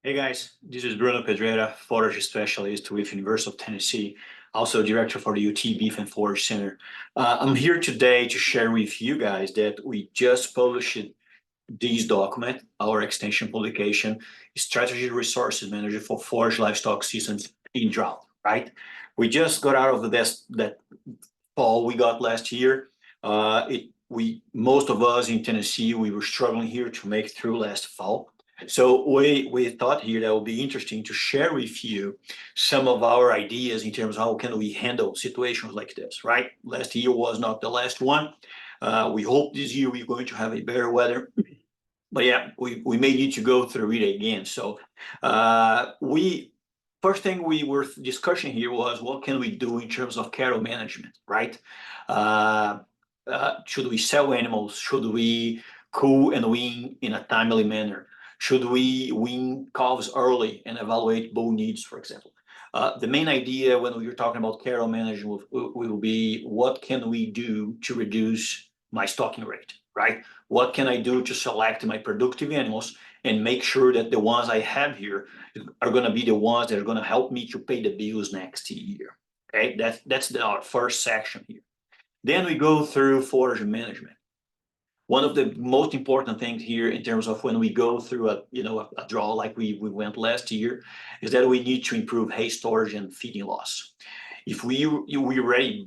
Hey guys, this is Bruno Pedreira, forage specialist with University of Tennessee, also director for the UT Beef and Forage Center. I'm here today to share with you guys that we just published this document, our extension publication, Strategy Resources Manager for Forage-Livestock Systems in Drought, right? We just got out of that fall we got last year. Most of us in Tennessee, we were struggling here to make it through last fall. So we thought here that would be interesting to share with you some of our ideas in terms of how can we handle situations like this, right? Last year was not the last one. We hope this year we're going to have a better weather. But yeah, we may need to go through it again. So first thing we were discussing here was what can we do in terms of cattle management, right? Should we sell animals? Should we cool and wean in a timely manner? Should we wean calves early and evaluate bull needs, for example? The main idea when we're talking about cattle management will be what can we do to reduce my stocking rate, right? What can I do to select my productive animals and make sure that the ones I have here are going to be the ones that are going to help me to pay the bills next year? Okay, that's our first section here. Then we go through forage management. One of the most important things here in terms of when we go through a draw like we went last year is that we need to improve hay storage and feeding loss. If we already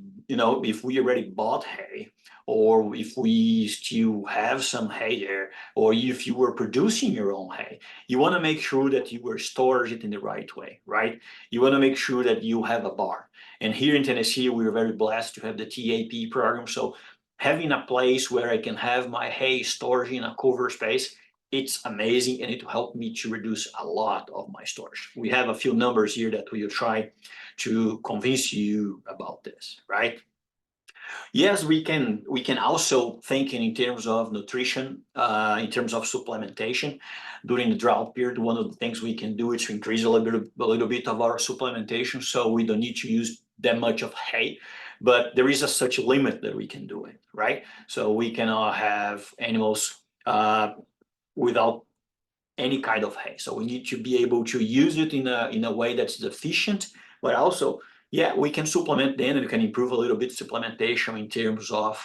bought hay, or if we still have some hay there, or if you were producing your own hay, you want to make sure that you were storing it in the right way, right? You want to make sure that you have a barn. And here in Tennessee, we are very blessed to have the TAP program. So having a place where I can have my hay stored in a cover space, it's amazing, and it will help me to reduce a lot of my storage. We have a few numbers here that we will try to convince you about this, right? Yes, we can also think in terms of nutrition, in terms of supplementation. During the drought period, one of the things we can do is to increase a little bit of our supplementation, so we don't need to use that much of hay. But there is such a limit that we can do it, right? So we cannot have animals without any kind of hay. So we need to be able to use it in a way that's efficient, but also, yeah, we can supplement then, and we can improve a little bit supplementation in terms of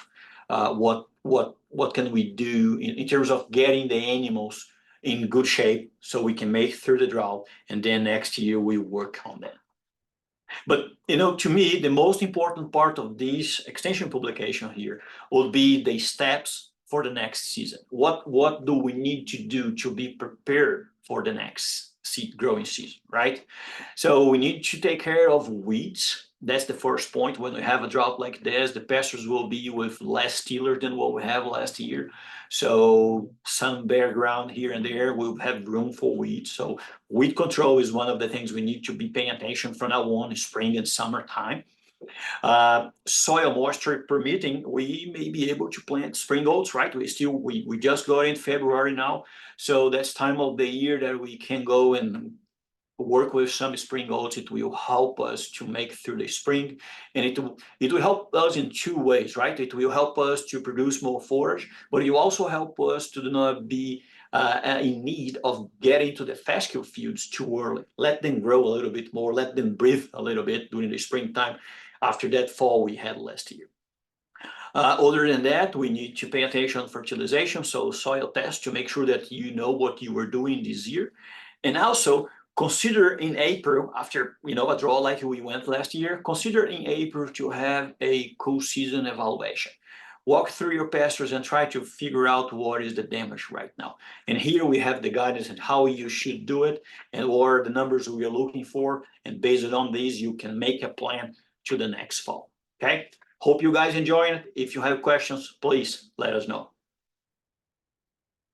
what can we do in terms of getting the animals in good shape so we can make through the drought, and then next year we work on that. But to me, the most important part of this extension publication here would be the steps for the next season. What do we need to do to be prepared for the next seed growing season, right? So we need to take care of weeds. That's the first point. When we have a drought like this, the pastures will be with less tiller than what we have last year. So some bare ground here and there will have room for weeds. So weed control is one of the things we need to be paying attention from now on in spring and summertime. Soil moisture permitting, we may be able to plant spring oats, right? We just got in February now, so that's time of the year that we can go and work with some spring oats. It will help us to make through the spring, and it will help us in two ways, right? It will help us to produce more forage, but it will also help us to not be in need of getting to the fescue fields too early. Let them grow a little bit more, let them breathe a little bit during the springtime after that fall we had last year. Other than that, we need to pay attention to fertilization, so soil tests to make sure that you know what you were doing this year. And also consider in April, after a draw like we went last year, consider in April to have a cool season evaluation. Walk through your pastures and try to figure out what is the damage right now. And here we have the guidance on how you should do it and what are the numbers we are looking for. And based on these, you can make a plan to the next fall. Okay? Hope you guys enjoy it. If you have questions, please let us know.